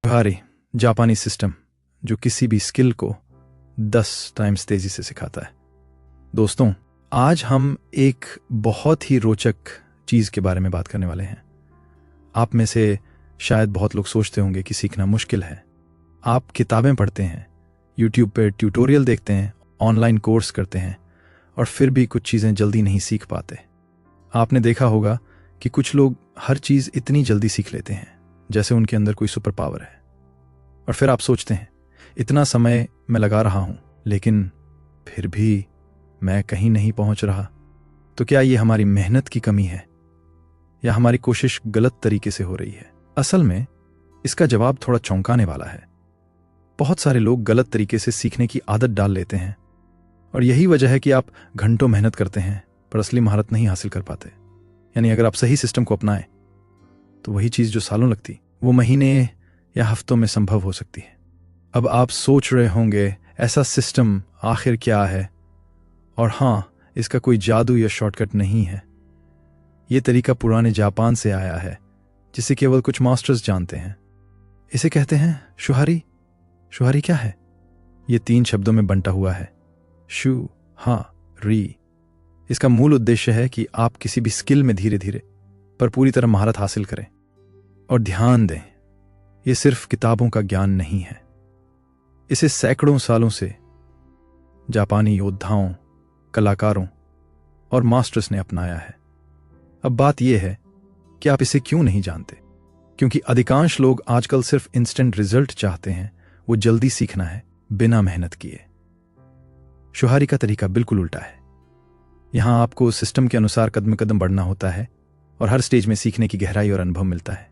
शुहारी जापानी सिस्टम जो किसी भी स्किल को 10 टाइम्स तेजी से सिखाता है। दोस्तों, आज हम एक बहुत ही रोचक चीज के बारे में बात करने वाले हैं। आप में से शायद बहुत लोग सोचते होंगे कि सीखना मुश्किल है। आप किताबें पढ़ते हैं, यूट्यूब पर ट्यूटोरियल देखते हैं, ऑनलाइन कोर्स करते हैं और फिर भी कुछ चीजें जल्दी नहीं सीख पाते। आपने देखा होगा कि कुछ लोग हर चीज इतनी जल्दी सीख लेते हैं जैसे उनके अंदर कोई सुपर पावर है, और फिर आप सोचते हैं इतना समय मैं लगा रहा हूं लेकिन फिर भी मैं कहीं नहीं पहुंच रहा। तो क्या ये हमारी मेहनत की कमी है या हमारी कोशिश गलत तरीके से हो रही है? असल में इसका जवाब थोड़ा चौंकाने वाला है। बहुत सारे लोग गलत तरीके से सीखने की आदत डाल लेते हैं और यही वजह है कि आप घंटों मेहनत करते हैं पर असली महारत नहीं हासिल कर पाते। यानी अगर आप सही सिस्टम को अपनाएं तो वही चीज जो सालों लगती वो महीने या हफ्तों में संभव हो सकती है। अब आप सोच रहे होंगे ऐसा सिस्टम आखिर क्या है? और हां, इसका कोई जादू या शॉर्टकट नहीं है। यह तरीका पुराने जापान से आया है जिसे केवल कुछ मास्टर्स जानते हैं। इसे कहते हैं शुहारी। शुहारी क्या है? यह 3 शब्दों में बंटा हुआ है, शु, हा, री। इसका मूल उद्देश्य है कि आप किसी भी स्किल में धीरे धीरे पर पूरी तरह महारत हासिल करें। और ध्यान दें, यह सिर्फ किताबों का ज्ञान नहीं है। इसे सैकड़ों सालों से जापानी योद्धाओं, कलाकारों और मास्टर्स ने अपनाया है। अब बात यह है कि आप इसे क्यों नहीं जानते? क्योंकि अधिकांश लोग आजकल सिर्फ इंस्टेंट रिजल्ट चाहते हैं। वो जल्दी सीखना है बिना मेहनत किए। शुहारी का तरीका बिल्कुल उल्टा है। यहां आपको सिस्टम के अनुसार कदम कदम बढ़ना होता है और हर स्टेज में सीखने की गहराई और अनुभव मिलता है।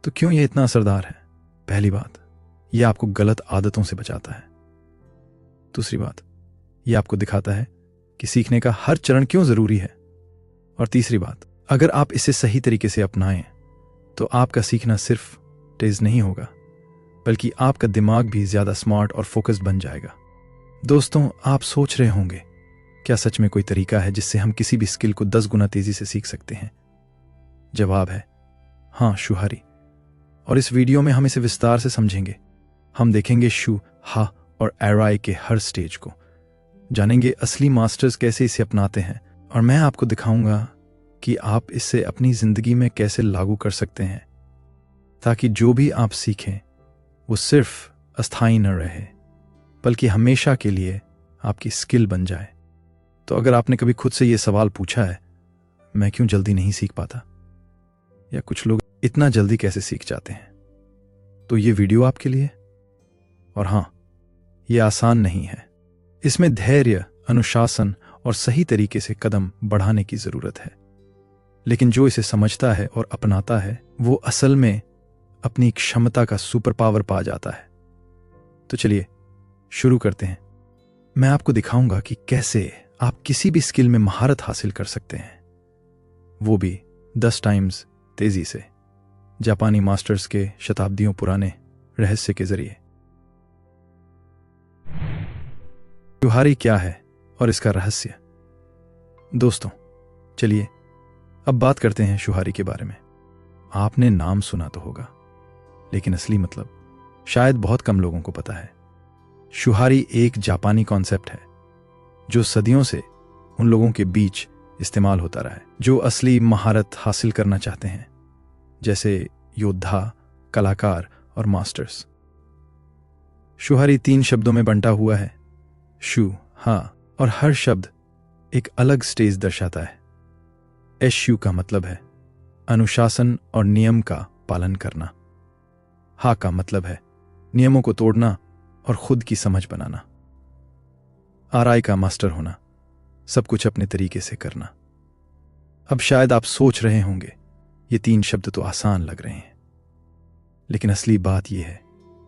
तो क्यों यह इतना असरदार है? पहली बात, यह आपको गलत आदतों से बचाता है। दूसरी बात, यह आपको दिखाता है कि सीखने का हर चरण क्यों जरूरी है। और तीसरी बात, अगर आप इसे सही तरीके से अपनाएं तो आपका सीखना सिर्फ तेज नहीं होगा बल्कि आपका दिमाग भी ज्यादा स्मार्ट और फोकस्ड बन जाएगा। दोस्तों, आप सोच रहे होंगे क्या सच में कोई तरीका है जिससे हम किसी भी स्किल को 10 गुना तेजी से सीख सकते हैं? जवाब है हां, शुहारी। और इस वीडियो में हम इसे विस्तार से समझेंगे। हम देखेंगे शु, हा और एराई के हर स्टेज को, जानेंगे असली मास्टर्स कैसे इसे अपनाते हैं, और मैं आपको दिखाऊंगा कि आप इसे अपनी जिंदगी में कैसे लागू कर सकते हैं ताकि जो भी आप सीखें वो सिर्फ अस्थायी न रहे बल्कि हमेशा के लिए आपकी स्किल बन जाए। तो अगर आपने कभी खुद से ये सवाल पूछा है, मैं क्यों जल्दी नहीं सीख पाता, या कुछ लोग इतना जल्दी कैसे सीख जाते हैं, तो ये वीडियो आपके लिए। और हां, ये आसान नहीं है। इसमें धैर्य, अनुशासन और सही तरीके से कदम बढ़ाने की जरूरत है। लेकिन जो इसे समझता है और अपनाता है वो असल में अपनी क्षमता का सुपर पावर पा जाता है। तो चलिए शुरू करते हैं। मैं आपको दिखाऊंगा कि कैसे आप किसी भी स्किल में महारत हासिल कर सकते हैं, वो भी 10 टाइम्स तेजी से, जापानी मास्टर्स के शताब्दियों पुराने रहस्य के जरिए। शुहारी क्या है और इसका रहस्य? दोस्तों, चलिए अब बात करते हैं शुहारी के बारे में। आपने नाम सुना तो होगा, लेकिन असली मतलब शायद बहुत कम लोगों को पता है। शुहारी एक जापानी कॉन्सेप्ट है जो सदियों से उन लोगों के बीच इस्तेमाल होता रहा है जो असली महारत हासिल करना चाहते हैं, जैसे योद्धा, कलाकार और मास्टर्स। शुहारी 3 शब्दों में बंटा हुआ है, शु, हा, और हर शब्द एक अलग स्टेज दर्शाता है। एशु का मतलब है अनुशासन और नियम का पालन करना। हा का मतलब है नियमों को तोड़ना और खुद की समझ बनाना। आराई का मास्टर होना, सब कुछ अपने तरीके से करना। अब शायद आप सोच रहे होंगे ये 3 शब्द तो आसान लग रहे हैं, लेकिन असली बात यह है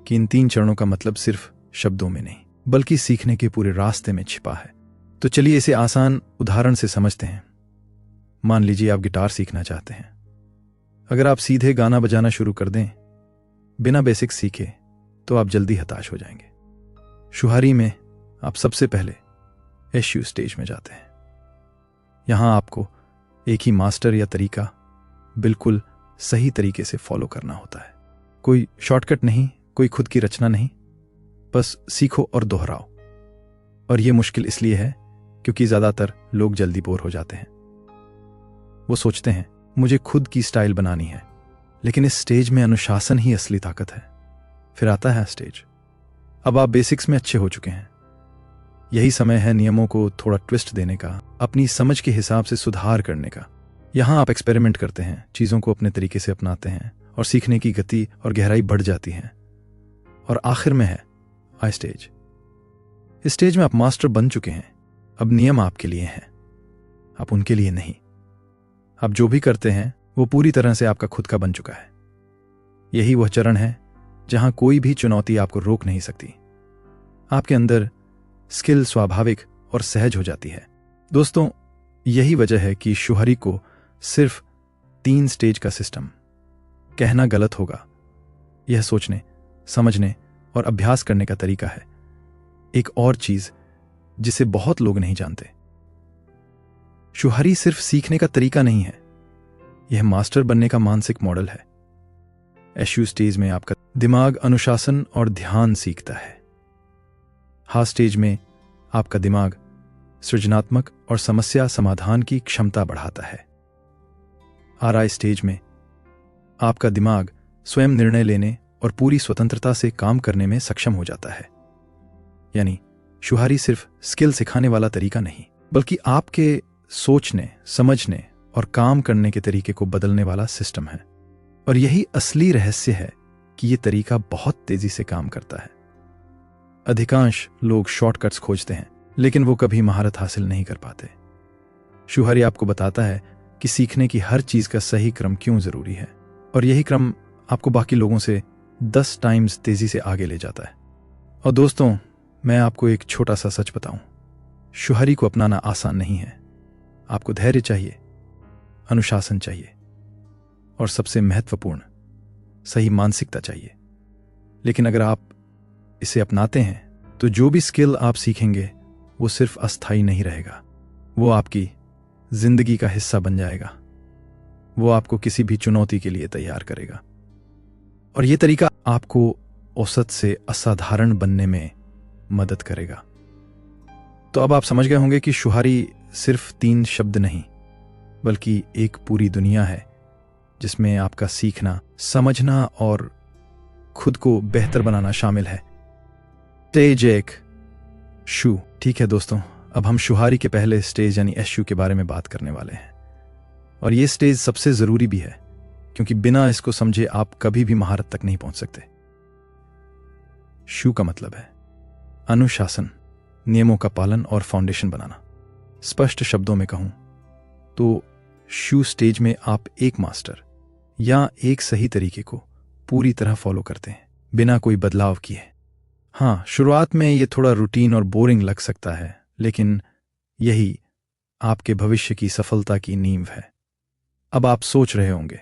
कि इन 3 चरणों का मतलब सिर्फ शब्दों में नहीं बल्कि सीखने के पूरे रास्ते में छिपा है। तो चलिए इसे आसान उदाहरण से समझते हैं। मान लीजिए आप गिटार सीखना चाहते हैं। अगर आप सीधे गाना बजाना शुरू कर दें बिना बेसिक सीखे तो आप जल्दी हताश हो जाएंगे। शुहारी में आप सबसे पहले एशु स्टेज में जाते हैं। यहां आपको एक ही मास्टर या तरीका बिल्कुल सही तरीके से फॉलो करना होता है। कोई शॉर्टकट नहीं, कोई खुद की रचना नहीं, बस सीखो और दोहराओ। और यह मुश्किल इसलिए है क्योंकि ज्यादातर लोग जल्दी बोर हो जाते हैं। वो सोचते हैं मुझे खुद की स्टाइल बनानी है, लेकिन इस स्टेज में अनुशासन ही असली ताकत है। फिर आता है स्टेज, अब आप बेसिक्स में अच्छे हो चुके हैं। यही समय है नियमों को थोड़ा ट्विस्ट देने का, अपनी समझ के हिसाब से सुधार करने का। यहां आप एक्सपेरिमेंट करते हैं, चीजों को अपने तरीके से अपनाते हैं और सीखने की गति और गहराई बढ़ जाती है। और आखिर में है आई स्टेज। इस स्टेज में आप मास्टर बन चुके हैं। अब नियम आपके लिए हैं, आप उनके लिए नहीं। आप जो भी करते हैं वो पूरी तरह से आपका खुद का बन चुका है। यही वह चरण है जहां कोई भी चुनौती आपको रोक नहीं सकती। आपके अंदर स्किल स्वाभाविक और सहज हो जाती है। दोस्तों, यही वजह है कि शुहरी को सिर्फ 3 स्टेज का सिस्टम कहना गलत होगा। यह सोचने, समझने और अभ्यास करने का तरीका है। एक और चीज जिसे बहुत लोग नहीं जानते, शुहरी सिर्फ सीखने का तरीका नहीं है, यह मास्टर बनने का मानसिक मॉडल है। एशु स्टेज में आपका दिमाग अनुशासन और ध्यान सीखता है। हा स्टेज में आपका दिमाग सृजनात्मक और समस्या समाधान की क्षमता बढ़ाता है। आरआई स्टेज में आपका दिमाग स्वयं निर्णय लेने और पूरी स्वतंत्रता से काम करने में सक्षम हो जाता है। यानी शुहारी सिर्फ स्किल सिखाने वाला तरीका नहीं, बल्कि आपके सोचने, समझने और काम करने के तरीके को बदलने वाला सिस्टम है। और यही असली रहस्य है कि यह तरीका बहुत तेजी से काम करता है। अधिकांश लोग शॉर्टकट्स खोजते हैं, लेकिन वो कभी महारत हासिल नहीं कर पाते। शुहरी आपको बताता है कि सीखने की हर चीज का सही क्रम क्यों जरूरी है, और यही क्रम आपको बाकी लोगों से 10 टाइम्स तेजी से आगे ले जाता है। और दोस्तों, मैं आपको एक छोटा सा सच बताऊं, शुहरी को अपनाना आसान नहीं है। आपको धैर्य चाहिए, अनुशासन चाहिए और सबसे महत्वपूर्ण, सही मानसिकता चाहिए। लेकिन अगर आप इसे अपनाते हैं तो जो भी स्किल आप सीखेंगे वो सिर्फ अस्थायी नहीं रहेगा, वो आपकी जिंदगी का हिस्सा बन जाएगा। वो आपको किसी भी चुनौती के लिए तैयार करेगा। और यह तरीका आपको औसत से असाधारण बनने में मदद करेगा। तो अब आप समझ गए होंगे कि शुहारी सिर्फ 3 शब्द नहीं, बल्कि एक पूरी दुनिया है जिसमें आपका सीखना, समझना और खुद को बेहतर बनाना शामिल है। स्टेज 1, शू। ठीक है दोस्तों, अब हम शुहारी के पहले स्टेज यानी एशु के बारे में बात करने वाले हैं। और यह स्टेज सबसे जरूरी भी है, क्योंकि बिना इसको समझे आप कभी भी महारत तक नहीं पहुंच सकते। शू का मतलब है अनुशासन, नियमों का पालन और फाउंडेशन बनाना। स्पष्ट शब्दों में कहूं तो शू स्टेज में आप एक मास्टर या एक सही तरीके को पूरी तरह फॉलो करते हैं, बिना कोई बदलाव किए। हाँ, शुरुआत में ये थोड़ा रूटीन और बोरिंग लग सकता है, लेकिन यही आपके भविष्य की सफलता की नींव है। अब आप सोच रहे होंगे,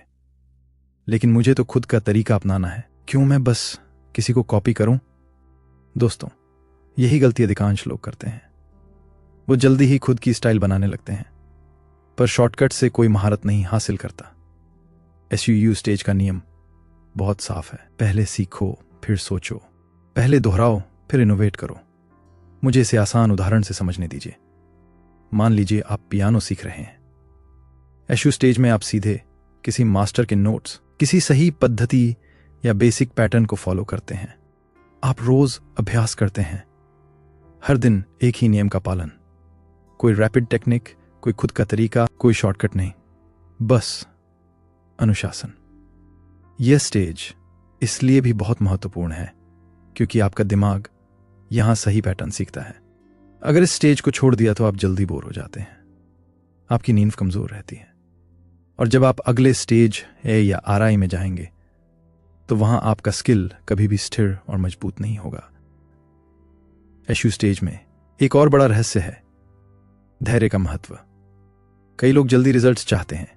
लेकिन मुझे तो खुद का तरीका अपनाना है, क्यों मैं बस किसी को कॉपी करूं? दोस्तों, यही गलती अधिकांश लोग करते हैं। वो जल्दी ही खुद की स्टाइल बनाने लगते हैं, पर शॉर्टकट से कोई महारत नहीं हासिल करता। एसयू स्टेज का नियम बहुत साफ है। पहले सीखो, फिर सोचो, पहले दोहराओ, फिर इनोवेट करो। मुझे इसे आसान उदाहरण से समझने दीजिए। मान लीजिए आप पियानो सीख रहे हैं। एशु स्टेज में आप सीधे किसी मास्टर के नोट्स, किसी सही पद्धति या बेसिक पैटर्न को फॉलो करते हैं। आप रोज अभ्यास करते हैं, हर दिन एक ही नियम का पालन। कोई रैपिड टेक्निक, कोई खुद का तरीका, कोई शॉर्टकट नहीं, बस अनुशासन। यह स्टेज इसलिए भी बहुत महत्वपूर्ण है क्योंकि आपका दिमाग यहां सही पैटर्न सीखता है। अगर इस स्टेज को छोड़ दिया तो आप जल्दी बोर हो जाते हैं, आपकी नींद कमजोर रहती है, और जब आप अगले स्टेज ए या आरआई में जाएंगे तो वहां आपका स्किल कभी भी स्थिर और मजबूत नहीं होगा। एशु स्टेज में एक और बड़ा रहस्य है धैर्य का महत्व। कई लोग जल्दी रिजल्ट्स चाहते हैं,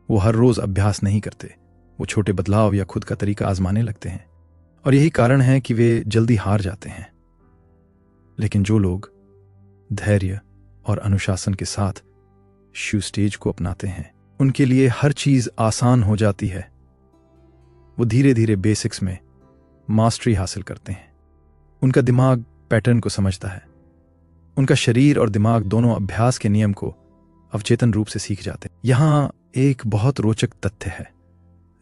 वो हर रोज अभ्यास नहीं करते, वो छोटे बदलाव या खुद का तरीका आजमाने लगते हैं, और यही कारण है कि वे जल्दी हार जाते हैं। लेकिन जो लोग धैर्य और अनुशासन के साथ शू स्टेज को अपनाते हैं, उनके लिए हर चीज आसान हो जाती है। वो धीरे धीरे बेसिक्स में मास्टरी हासिल करते हैं। उनका दिमाग पैटर्न को समझता है। उनका शरीर और दिमाग दोनों अभ्यास के नियम को अवचेतन रूप से सीख जाते हैं। यहां एक बहुत रोचक तथ्य है।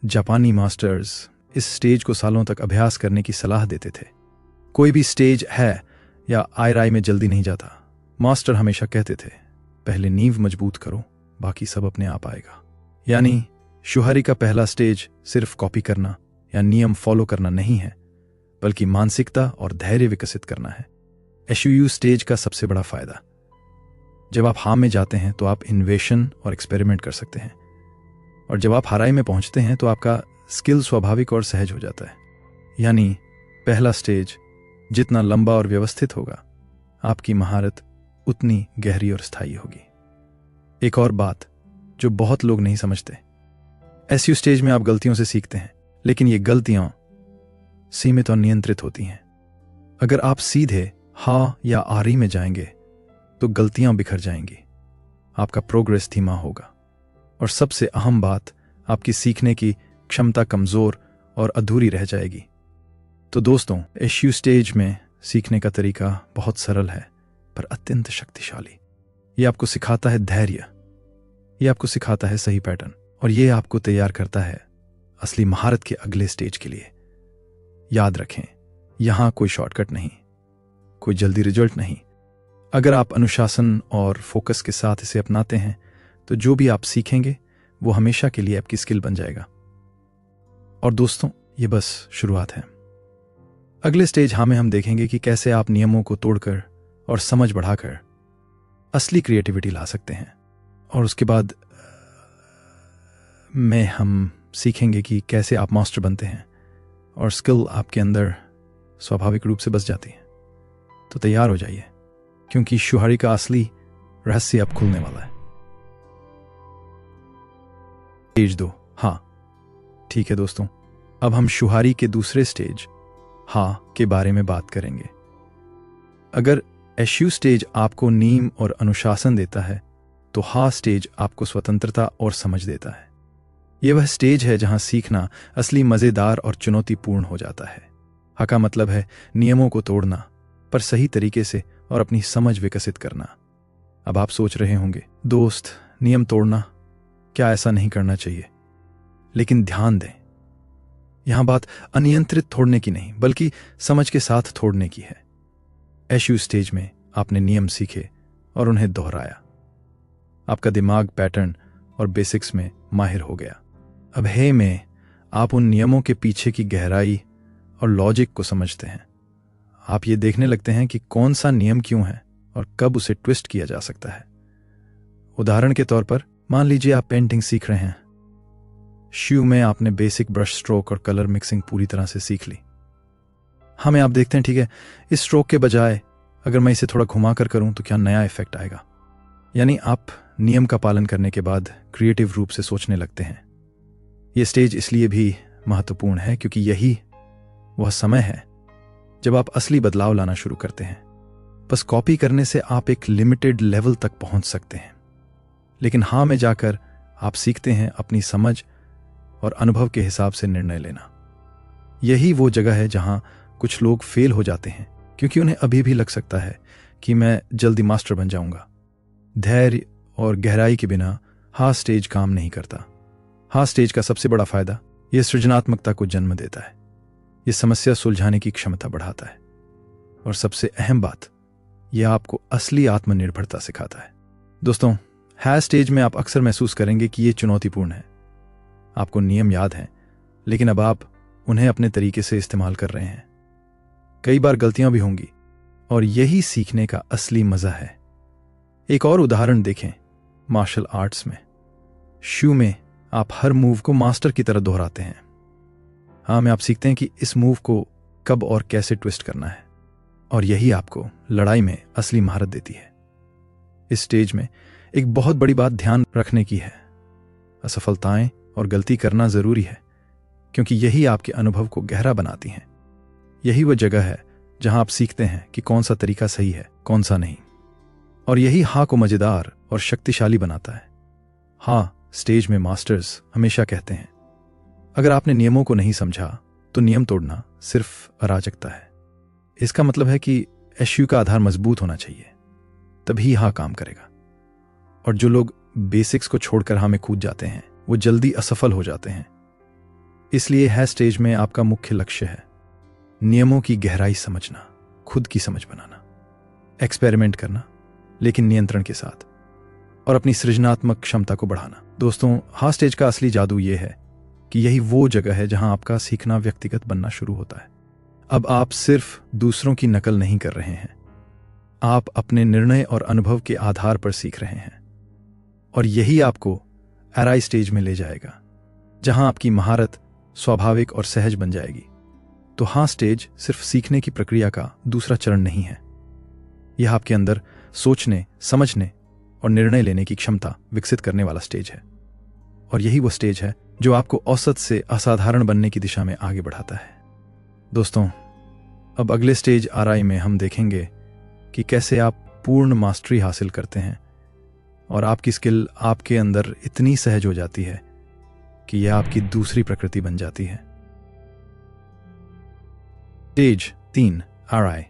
जापानी मास्टर्स इस स्टेज को सालों तक अभ्यास करने की सलाह देते थे। कोई भी स्टेज है या आय में जल्दी नहीं जाता। मास्टर हमेशा कहते थे, पहले नींव मजबूत करो, बाकी सब अपने आप आएगा। यानी शुहारी का पहला स्टेज सिर्फ कॉपी करना या नियम फॉलो करना नहीं है, बल्कि मानसिकता और धैर्य विकसित करना है। एशयू स्टेज का सबसे बड़ा फायदा, जब आप हाँ में जाते हैं तो आप इन्वेशन और एक्सपेरिमेंट कर सकते हैं, और जब आप हाराई में पहुंचते हैं तो आपका स्किल स्वाभाविक और सहज हो जाता है। यानी पहला स्टेज जितना लंबा और व्यवस्थित होगा, आपकी महारत उतनी गहरी और स्थायी होगी। एक और बात जो बहुत लोग नहीं समझते, एसयू स्टेज में आप गलतियों से सीखते हैं, लेकिन ये गलतियां सीमित और नियंत्रित होती हैं। अगर आप सीधे हा या आरी में जाएंगे तो गलतियां बिखर जाएंगी, आपका प्रोग्रेस धीमा होगा, और सबसे अहम बात, आपकी सीखने की क्षमता कमजोर और अधूरी रह जाएगी। तो दोस्तों, एशयू स्टेज में सीखने का तरीका बहुत सरल है पर अत्यंत शक्तिशाली। ये आपको सिखाता है धैर्य, ये आपको सिखाता है सही पैटर्न, और ये आपको तैयार करता है असली महारत के अगले स्टेज के लिए। याद रखें, यहां कोई शॉर्टकट नहीं, कोई जल्दी रिजल्ट नहीं। अगर आप अनुशासन और फोकस के साथ इसे अपनाते हैं तो जो भी आप सीखेंगे वो हमेशा के लिए आपकी स्किल बन जाएगा। और दोस्तों, ये बस शुरुआत है। अगले स्टेज में हम देखेंगे कि कैसे आप नियमों को तोड़कर और समझ बढ़ाकर असली क्रिएटिविटी ला सकते हैं, और उसके बाद में हम सीखेंगे कि कैसे आप मास्टर बनते हैं और स्किल आपके अंदर स्वाभाविक रूप से बस जाती है। तो तैयार हो जाइए, क्योंकि शुहारी का असली रहस्य अब खुलने वाला है। स्टेज 2, हाँ ठीक है दोस्तों, अब हम शुहारी के दूसरे स्टेज हाँ के बारे में बात करेंगे। अगर एशयू स्टेज आपको नीम और अनुशासन देता है तो हाँ स्टेज आपको स्वतंत्रता और समझ देता है। यह वह स्टेज है जहां सीखना असली मजेदार और चुनौतीपूर्ण हो जाता है। हाँ का मतलब है नियमों को तोड़ना, पर सही तरीके से, और अपनी समझ विकसित करना। अब आप सोच रहे होंगे, दोस्त नियम तोड़ना, क्या ऐसा नहीं करना चाहिए? लेकिन ध्यान दें, यहां बात अनियंत्रित तोड़ने की नहीं, बल्कि समझ के साथ तोड़ने की है। एशयू स्टेज में आपने नियम सीखे और उन्हें दोहराया। आपका दिमाग पैटर्न और बेसिक्स में माहिर हो गया। अब हे में आप उन नियमों के पीछे की गहराई और लॉजिक को समझते हैं। आप ये देखने लगते हैं कि कौन सा नियम क्यों है और कब उसे ट्विस्ट किया जा सकता है। उदाहरण के तौर पर मान लीजिए आप पेंटिंग सीख रहे हैं। शू में आपने बेसिक ब्रश स्ट्रोक और कलर मिक्सिंग पूरी तरह से सीख ली। हमें आप देखते हैं, ठीक है, इस स्ट्रोक के बजाय अगर मैं इसे थोड़ा घुमा कर करूं तो क्या नया इफेक्ट आएगा। यानी आप नियम का पालन करने के बाद क्रिएटिव रूप से सोचने लगते हैं। यह स्टेज इसलिए भी महत्वपूर्ण है क्योंकि यही वह समय है जब आप असली बदलाव लाना शुरू करते हैं। बस कॉपी करने से आप एक लिमिटेड लेवल तक पहुंच सकते हैं, लेकिन हाँ में जाकर आप सीखते हैं अपनी समझ और अनुभव के हिसाब से निर्णय लेना। यही वो जगह है जहां कुछ लोग फेल हो जाते हैं, क्योंकि उन्हें अभी भी लग सकता है कि मैं जल्दी मास्टर बन जाऊंगा। धैर्य और गहराई के बिना हाँ स्टेज काम नहीं करता। हाँ स्टेज का सबसे बड़ा फायदा, यह सृजनात्मकता को जन्म देता है, यह समस्या सुलझाने की क्षमता बढ़ाता है, और सबसे अहम बात, यह आपको असली आत्मनिर्भरता सिखाता है। दोस्तों, हाँ स्टेज में आप अक्सर महसूस करेंगे कि यह चुनौतीपूर्ण है। आपको नियम याद हैं, लेकिन अब आप उन्हें अपने तरीके से इस्तेमाल कर रहे हैं। कई बार गलतियां भी होंगी, और यही सीखने का असली मजा है। एक और उदाहरण देखें, मार्शल आर्ट्स में शू में आप हर मूव को मास्टर की तरह दोहराते हैं। हाँ में आप सीखते हैं कि इस मूव को कब और कैसे ट्विस्ट करना है, और यही आपको लड़ाई में असली महारत देती है। इस स्टेज में एक बहुत बड़ी बात ध्यान रखने की है। असफलताएं और गलती करना जरूरी है, क्योंकि यही आपके अनुभव को गहरा बनाती हैं। यही वो जगह है जहां आप सीखते हैं कि कौन सा तरीका सही है, कौन सा नहीं, और यही हाँ को मजेदार और शक्तिशाली बनाता है। हाँ स्टेज में मास्टर्स हमेशा कहते हैं, अगर आपने नियमों को नहीं समझा तो नियम तोड़ना सिर्फ अराजकता है। इसका मतलब है कि एसयू का आधार मजबूत होना चाहिए, तभी हाँ काम करेगा। और जो लोग बेसिक्स को छोड़कर हाँ में कूद जाते हैं वो जल्दी असफल हो जाते हैं। इसलिए है स्टेज में आपका मुख्य लक्ष्य है नियमों की गहराई समझना, खुद की समझ बनाना, एक्सपेरिमेंट करना लेकिन नियंत्रण के साथ, और अपनी सृजनात्मक क्षमता को बढ़ाना। दोस्तों, हाँ स्टेज का असली जादू यह है कि यही वो जगह है जहां आपका सीखना व्यक्तिगत बनना शुरू होता है। अब आप सिर्फ दूसरों की नकल नहीं कर रहे हैं, आप अपने निर्णय और अनुभव के आधार पर सीख रहे हैं। और यही आपको एराई स्टेज में ले जाएगा, जहां आपकी महारत स्वाभाविक और सहज बन जाएगी। तो हाँ स्टेज सिर्फ सीखने की प्रक्रिया का दूसरा चरण नहीं है, यह आपके अंदर सोचने, समझने और निर्णय लेने की क्षमता विकसित करने वाला स्टेज है। और यही वो स्टेज है जो आपको औसत से असाधारण बनने की दिशा में आगे बढ़ाता है। दोस्तों, अब अगले स्टेज आरआई में हम देखेंगे कि कैसे आप पूर्ण मास्टरी हासिल करते हैं और आपकी स्किल आपके अंदर इतनी सहज हो जाती है कि यह आपकी दूसरी प्रकृति बन जाती है। Stage 3 RI.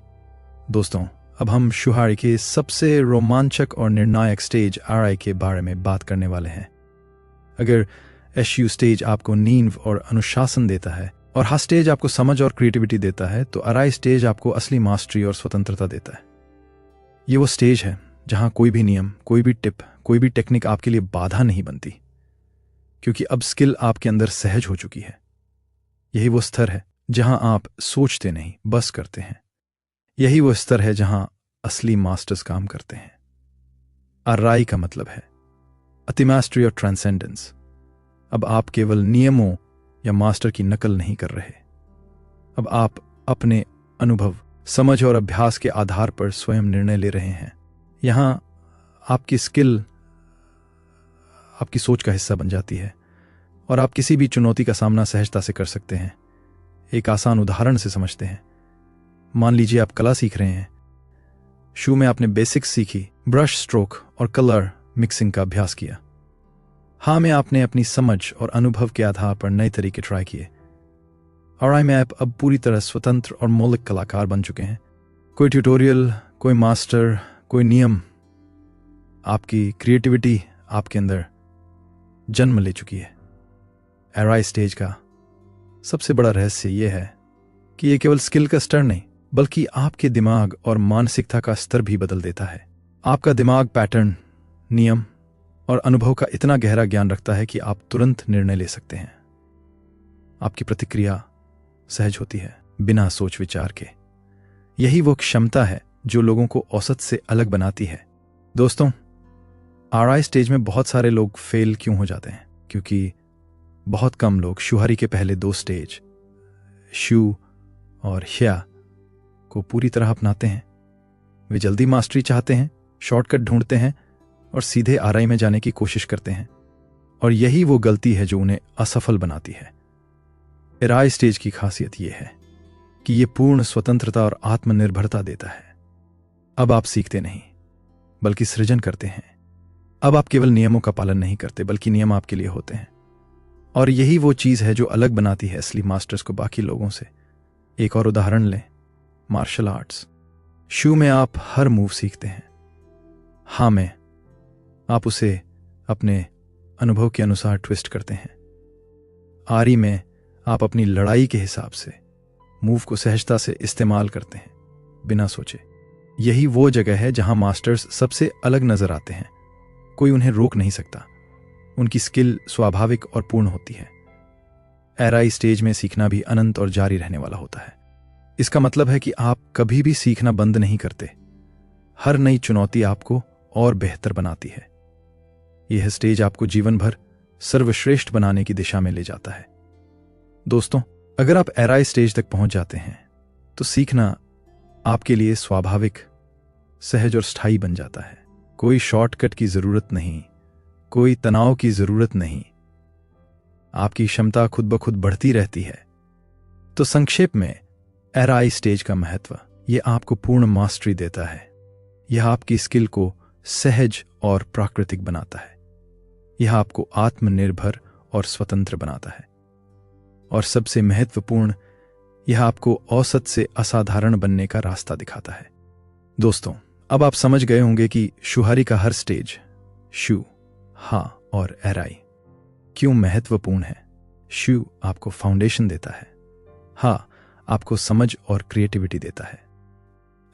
दोस्तों, अब हम शुहारी के सबसे रोमांचक और निर्णायक स्टेज आरआई के बारे में बात करने वाले हैं। अगर एसयू स्टेज आपको नींव और अनुशासन देता है और हाँ स्टेज आपको समझ और क्रिएटिविटी देता है, तो आरआई स्टेज आपको असली मास्टरी और स्वतंत्रता देता है। ये वो स्टेज है जहां कोई भी नियम, कोई भी टिप, कोई भी टेक्निक आपके लिए बाधा नहीं बनती, क्योंकि अब स्किल आपके अंदर सहज हो चुकी है। यही वो स्तर है जहां आप सोचते नहीं, बस करते हैं। यही वो स्तर है जहां असली मास्टर्स काम करते हैं। आरआई का मतलब है अति मास्टरी और ट्रांसेंडेंस। अब आप केवल नियमों या मास्टर की नकल नहीं कर रहे, अब आप अपने अनुभव, समझ और अभ्यास के आधार पर स्वयं निर्णय ले रहे हैं। यहां आपकी स्किल आपकी सोच का हिस्सा बन जाती है और आप किसी भी चुनौती का सामना सहजता से कर सकते हैं। एक आसान उदाहरण से समझते हैं। मान लीजिए आप कला सीख रहे हैं। शू में आपने बेसिक्स सीखी, ब्रश स्ट्रोक और कलर मिक्सिंग का अभ्यास किया। हाँ में आपने अपनी समझ और अनुभव के आधार पर नए तरीके ट्राई किए। आरआई में आप अब पूरी तरह स्वतंत्र और मौलिक कलाकार बन चुके हैं। कोई ट्यूटोरियल, कोई मास्टर, कोई नियम, आपकी क्रिएटिविटी आपके अंदर जन्म ले चुकी है। आरआई स्टेज का सबसे बड़ा रहस्य यह है कि यह केवल स्किल का स्तर नहीं, बल्कि आपके दिमाग और मानसिकता का स्तर भी बदल देता है। आपका दिमाग पैटर्न, नियम और अनुभव का इतना गहरा ज्ञान रखता है कि आप तुरंत निर्णय ले सकते हैं। आपकी प्रतिक्रिया सहज होती है, बिना सोच विचार के। यही वो क्षमता है जो लोगों को औसत से अलग बनाती है। दोस्तों, आरआई स्टेज में बहुत सारे लोग फेल क्यों हो जाते हैं? क्योंकि बहुत कम लोग शुहारी के पहले 2 स्टेज, शू और ह्या, को पूरी तरह अपनाते हैं। वे जल्दी मास्टरी चाहते हैं, शॉर्टकट ढूंढते हैं और सीधे आरआई में जाने की कोशिश करते हैं। और यही वो गलती है जो उन्हें असफल बनाती है। आरआई स्टेज की खासियत यह है कि यह पूर्ण स्वतंत्रता और आत्मनिर्भरता देता है। अब आप सीखते नहीं, बल्कि सृजन करते हैं। अब आप केवल नियमों का पालन नहीं करते, बल्कि नियम आपके लिए होते हैं। और यही वो चीज है जो अलग बनाती है असली मास्टर्स को बाकी लोगों से। एक और उदाहरण लें, मार्शल आर्ट्स। शू में आप हर मूव सीखते हैं। हाँ में आप उसे अपने अनुभव के अनुसार ट्विस्ट करते हैं। आरी में आप अपनी लड़ाई के हिसाब से मूव को सहजता से इस्तेमाल करते हैं, बिना सोचे। यही वो जगह है जहां मास्टर्स सबसे अलग नजर आते हैं। कोई उन्हें रोक नहीं सकता। उनकी स्किल स्वाभाविक और पूर्ण होती है। आरआई स्टेज में सीखना भी अनंत और जारी रहने वाला होता है। इसका मतलब है कि आप कभी भी सीखना बंद नहीं करते। हर नई चुनौती आपको और बेहतर बनाती है। यह स्टेज आपको जीवन भर सर्वश्रेष्ठ बनाने की दिशा में ले जाता है। दोस्तों, अगर आप आरआई स्टेज तक पहुंच जाते हैं तो सीखना आपके लिए स्वाभाविक, सहज और स्थायी बन जाता है। कोई शॉर्टकट की जरूरत नहीं, कोई तनाव की जरूरत नहीं। आपकी क्षमता खुद ब खुद बढ़ती रहती है। तो संक्षेप में आरआई स्टेज का महत्व, यह आपको पूर्ण मास्टरी देता है। यह आपकी स्किल को सहज और प्राकृतिक बनाता है। यह आपको आत्मनिर्भर और स्वतंत्र बनाता है। और सबसे महत्वपूर्ण, यह आपको औसत से असाधारण बनने का रास्ता दिखाता है। दोस्तों, अब आप समझ गए होंगे कि शुहारी का हर स्टेज शू, हा और एराई क्यों महत्वपूर्ण है। शू आपको फाउंडेशन देता है, हा आपको समझ और क्रिएटिविटी देता है,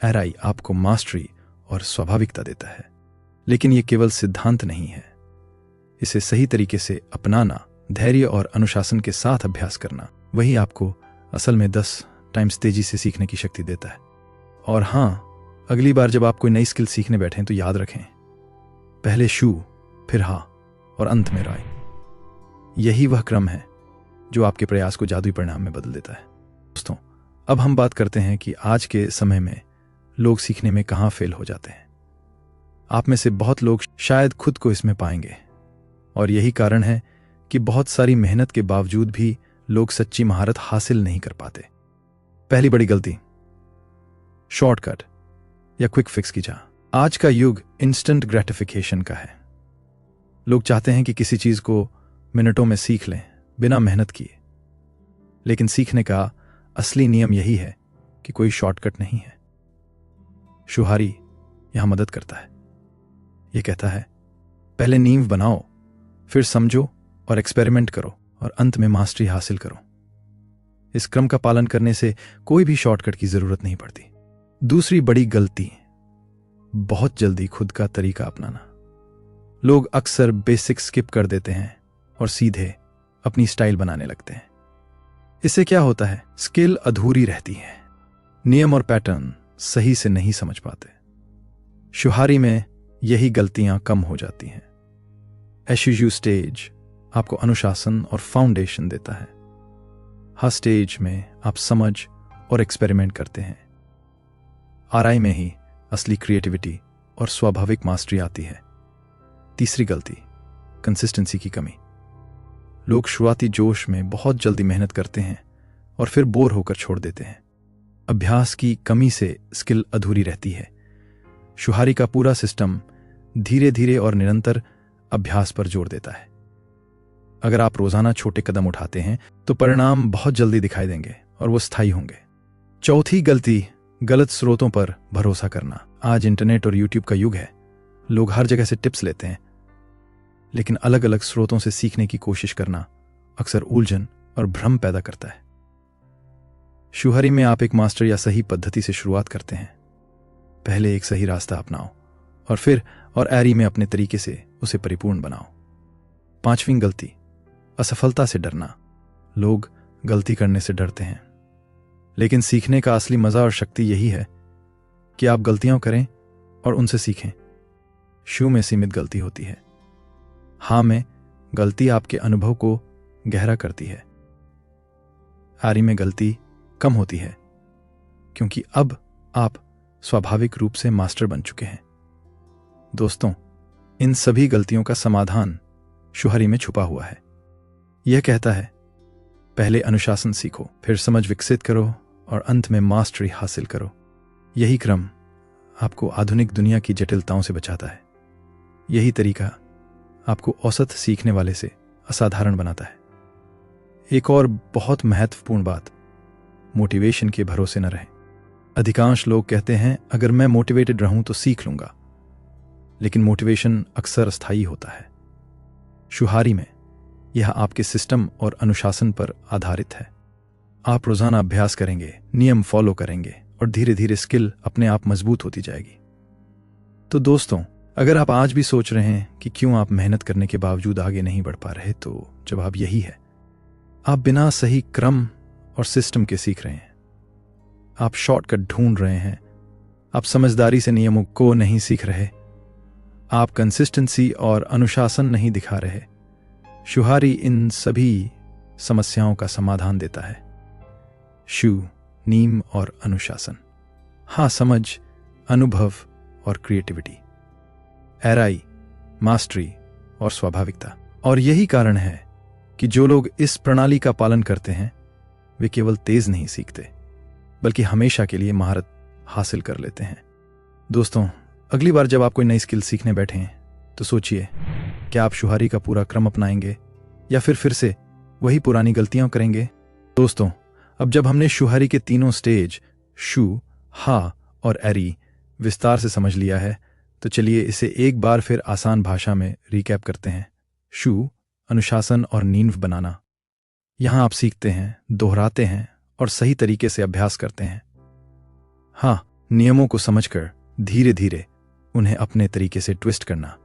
एराई आपको मास्टरी और स्वाभाविकता देता है। लेकिन यह केवल सिद्धांत नहीं है, इसे सही तरीके से अपनाना, धैर्य और अनुशासन के साथ अभ्यास करना, वही आपको असल में 10 टाइम्स तेजी से सीखने की शक्ति देता है। और हां, अगली बार जब आप कोई नई स्किल सीखने बैठें तो याद रखें, पहले शू, फिर हा और अंत में राय। यही वह क्रम है जो आपके प्रयास को जादुई परिणाम में बदल देता है। दोस्तों, अब हम बात करते हैं कि आज के समय में लोग सीखने में कहां फेल हो जाते हैं। आप में से बहुत लोग शायद खुद को इसमें पाएंगे, और यही कारण है कि बहुत सारी मेहनत के बावजूद भी लोग सच्ची महारत हासिल नहीं कर पाते। पहली बड़ी गलती, शॉर्टकट या क्विक फिक्स की चाह। आज का युग इंस्टेंट ग्रेटिफिकेशन का है। लोग चाहते हैं कि किसी चीज को मिनटों में सीख लें बिना मेहनत किए। लेकिन सीखने का असली नियम यही है कि कोई शॉर्टकट नहीं है। शुहारी यहां मदद करता है। यह कहता है, पहले नींव बनाओ, फिर समझो और एक्सपेरिमेंट करो, और अंत में मास्टरी हासिल करो। इस क्रम का पालन करने से कोई भी शॉर्टकट की जरूरत नहीं पड़ती। दूसरी बड़ी गलती, बहुत जल्दी खुद का तरीका अपनाना। लोग अक्सर बेसिक स्किप कर देते हैं और सीधे अपनी स्टाइल बनाने लगते हैं। इससे क्या होता है, स्किल अधूरी रहती है, नियम और पैटर्न सही से नहीं समझ पाते। शुहारी में यही गलतियां कम हो जाती हैं। एशयू स्टेज आपको अनुशासन और फाउंडेशन देता है। हर स्टेज में आप समझ और एक्सपेरिमेंट करते हैं। आरआई में ही असली क्रिएटिविटी और स्वाभाविक मास्टरी आती है। तीसरी गलती, कंसिस्टेंसी की कमी। लोग शुरुआती जोश में बहुत जल्दी मेहनत करते हैं और फिर बोर होकर छोड़ देते हैं। अभ्यास की कमी से स्किल अधूरी रहती है। शुहारी का पूरा सिस्टम धीरे धीरे और निरंतर अभ्यास पर जोर देता है। अगर आप रोजाना छोटे कदम उठाते हैं तो परिणाम बहुत जल्दी दिखाई देंगे और वो स्थायी होंगे। चौथी गलती, गलत स्रोतों पर भरोसा करना। आज इंटरनेट और यूट्यूब का युग है। लोग हर जगह से टिप्स लेते हैं, लेकिन अलग अलग स्रोतों से सीखने की कोशिश करना अक्सर उलझन और भ्रम पैदा करता है। शुहारी में आप एक मास्टर या सही पद्धति से शुरुआत करते हैं। पहले एक सही रास्ता अपनाओ और फिर एरी में अपने तरीके से उसे परिपूर्ण बनाओ। पांचवीं गलती, असफलता से डरना। लोग गलती करने से डरते हैं, लेकिन सीखने का असली मजा और शक्ति यही है कि आप गलतियां करें और उनसे सीखें। शू में सीमित गलती होती है, हां में गलती आपके अनुभव को गहरा करती है। आरी में गलती कम होती है क्योंकि अब आप स्वाभाविक रूप से मास्टर बन चुके हैं। दोस्तों, इन सभी गलतियों का समाधान शुहारी में छुपा हुआ है। यह कहता है, पहले अनुशासन सीखो, फिर समझ विकसित करो और अंत में मास्टरी हासिल करो। यही क्रम आपको आधुनिक दुनिया की जटिलताओं से बचाता है। यही तरीका आपको औसत सीखने वाले से असाधारण बनाता है। एक और बहुत महत्वपूर्ण बात, मोटिवेशन के भरोसे न रहें। अधिकांश लोग कहते हैं, अगर मैं मोटिवेटेड रहूं तो सीख लूंगा, लेकिन मोटिवेशन अक्सर अस्थायी होता है। शुहारी में यह आपके सिस्टम और अनुशासन पर आधारित है। आप रोजाना अभ्यास करेंगे, नियम फॉलो करेंगे और धीरे धीरे स्किल अपने आप मजबूत होती जाएगी। तो दोस्तों, अगर आप आज भी सोच रहे हैं कि क्यों आप मेहनत करने के बावजूद आगे नहीं बढ़ पा रहे, तो जवाब यही है, आप बिना सही क्रम और सिस्टम के सीख रहे हैं। आप शॉर्टकट ढूंढ रहे हैं, आप समझदारी से नियमों को नहीं सीख रहे, आप कंसिस्टेंसी और अनुशासन नहीं दिखा रहे। शुहारी इन सभी समस्याओं का समाधान देता है। शू, नीम और अनुशासन, हां समझ, अनुभव और क्रिएटिविटी, एराई, मास्टरी और स्वाभाविकता। और यही कारण है कि जो लोग इस प्रणाली का पालन करते हैं वे केवल तेज नहीं सीखते, बल्कि हमेशा के लिए महारत हासिल कर लेते हैं। दोस्तों, अगली बार जब आप कोई नई स्किल सीखने बैठें तो सोचिए, क्या आप शुहारी का पूरा क्रम अपनाएंगे या फिर से वही पुरानी गलतियां करेंगे। दोस्तों, अब जब हमने शुहारी के तीनों स्टेज शू, हा और एरी विस्तार से समझ लिया है, तो चलिए इसे एक बार फिर आसान भाषा में रिकैप करते हैं। शू, अनुशासन और नींव बनाना। यहां आप सीखते हैं, दोहराते हैं और सही तरीके से अभ्यास करते हैं। हाँ, नियमों को समझकर धीरे धीरे उन्हें अपने तरीके से ट्विस्ट करना।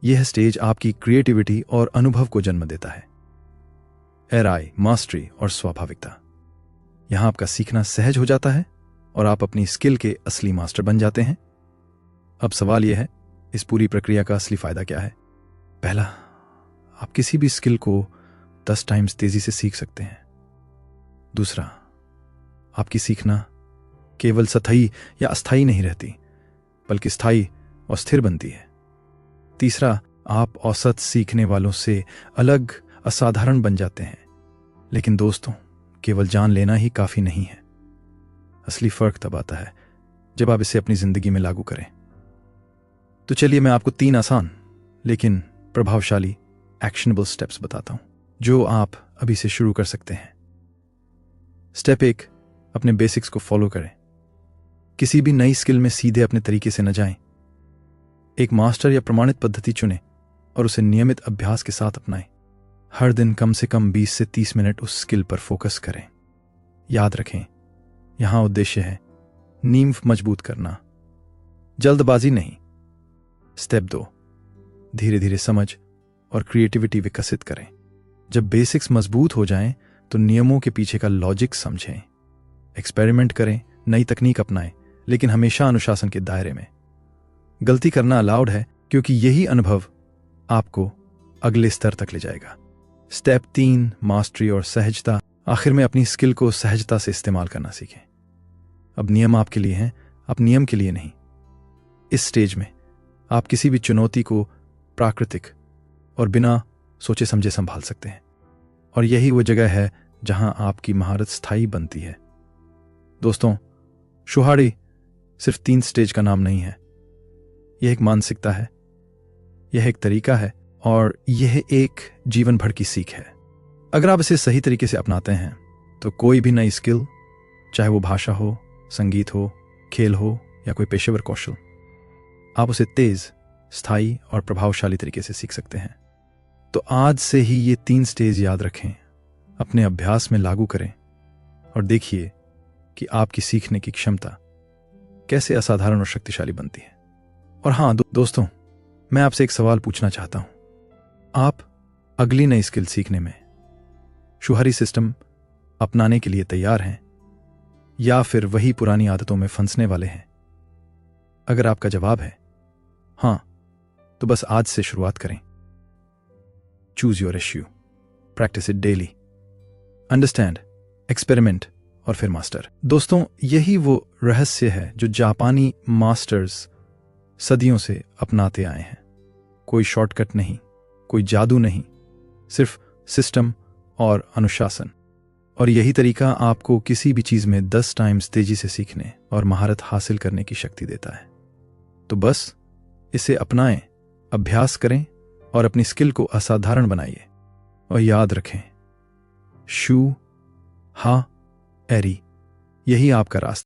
यह स्टेज आपकी क्रिएटिविटी और अनुभव को जन्म देता है। एराई, मास्टरी और स्वाभाविकता। यहां आपका सीखना सहज हो जाता है और आप अपनी स्किल के असली मास्टर बन जाते हैं। अब सवाल यह है, इस पूरी प्रक्रिया का असली फायदा क्या है? पहला, आप किसी भी स्किल को 10 टाइम्स तेजी से सीख सकते हैं। दूसरा, आपकी सीखना केवल सतही या अस्थायी नहीं रहती, बल्कि स्थायी और स्थिर बनती है। तीसरा, आप औसत सीखने वालों से अलग, असाधारण बन जाते हैं। लेकिन दोस्तों, केवल जान लेना ही काफी नहीं है। असली फर्क तब आता है जब आप इसे अपनी जिंदगी में लागू करें। तो चलिए मैं आपको 3 आसान लेकिन प्रभावशाली एक्शनेबल स्टेप्स बताता हूं, जो आप अभी से शुरू कर सकते हैं। स्टेप 1, अपने बेसिक्स को फॉलो करें। किसी भी नई स्किल में सीधे अपने तरीके से न जाएं। एक मास्टर या प्रमाणित पद्धति चुनें और उसे नियमित अभ्यास के साथ अपनाएं। हर दिन कम से कम 20 से 30 मिनट उस स्किल पर फोकस करें। याद रखें, यहां उद्देश्य है नींव मजबूत करना, जल्दबाजी नहीं। स्टेप 2, धीरे धीरे समझ और क्रिएटिविटी विकसित करें। जब बेसिक्स मजबूत हो जाएं, तो नियमों के पीछे का लॉजिक समझें। एक्सपेरिमेंट करें, नई तकनीक अपनाएं, लेकिन हमेशा अनुशासन के दायरे में। गलती करना अलाउड है, क्योंकि यही अनुभव आपको अगले स्तर तक ले जाएगा। स्टेप 3, मास्टरी और सहजता। आखिर में अपनी स्किल को सहजता से इस्तेमाल करना सीखें। अब नियम आपके लिए हैं, आप नियम के लिए नहीं। इस स्टेज में आप किसी भी चुनौती को प्राकृतिक और बिना सोचे समझे संभाल सकते हैं, और यही वो जगह है जहां आपकी महारत स्थायी बनती है। दोस्तों, शुहारी सिर्फ 3 स्टेज का नाम नहीं है। यह एक मानसिकता है, यह एक तरीका है, और यह एक जीवन भर की सीख है। अगर आप इसे सही तरीके से अपनाते हैं, तो कोई भी नई स्किल, चाहे वो भाषा हो, संगीत हो, खेल हो या कोई पेशेवर कौशल, आप उसे तेज, स्थायी और प्रभावशाली तरीके से सीख सकते हैं। तो आज से ही ये 3 स्टेज याद रखें, अपने अभ्यास में लागू करें और देखिए कि आपकी सीखने की क्षमता कैसे असाधारण और शक्तिशाली बनती है। और हाँ दोस्तों, मैं आपसे एक सवाल पूछना चाहता हूं। आप अगली नई स्किल सीखने में शुहारी सिस्टम अपनाने के लिए तैयार हैं, या फिर वही पुरानी आदतों में फंसने वाले हैं? अगर आपका जवाब है हां, तो बस आज से शुरुआत करें। Choose your issue, practice it daily, understand, experiment और फिर मास्टर। दोस्तों, यही वो रहस्य है जो जापानी मास्टर्स सदियों से अपनाते आए हैं। कोई शॉर्टकट नहीं, कोई जादू नहीं, सिर्फ सिस्टम और अनुशासन। और यही तरीका आपको किसी भी चीज में 10 टाइम्स तेजी से सीखने और महारत हासिल करने की शक्ति देता है। तो बस इसे अपनाएं, अभ्यास करें और अपनी स्किल को असाधारण बनाइए। और याद रखें, शू, हा, एरी, यही आपका रास्ता।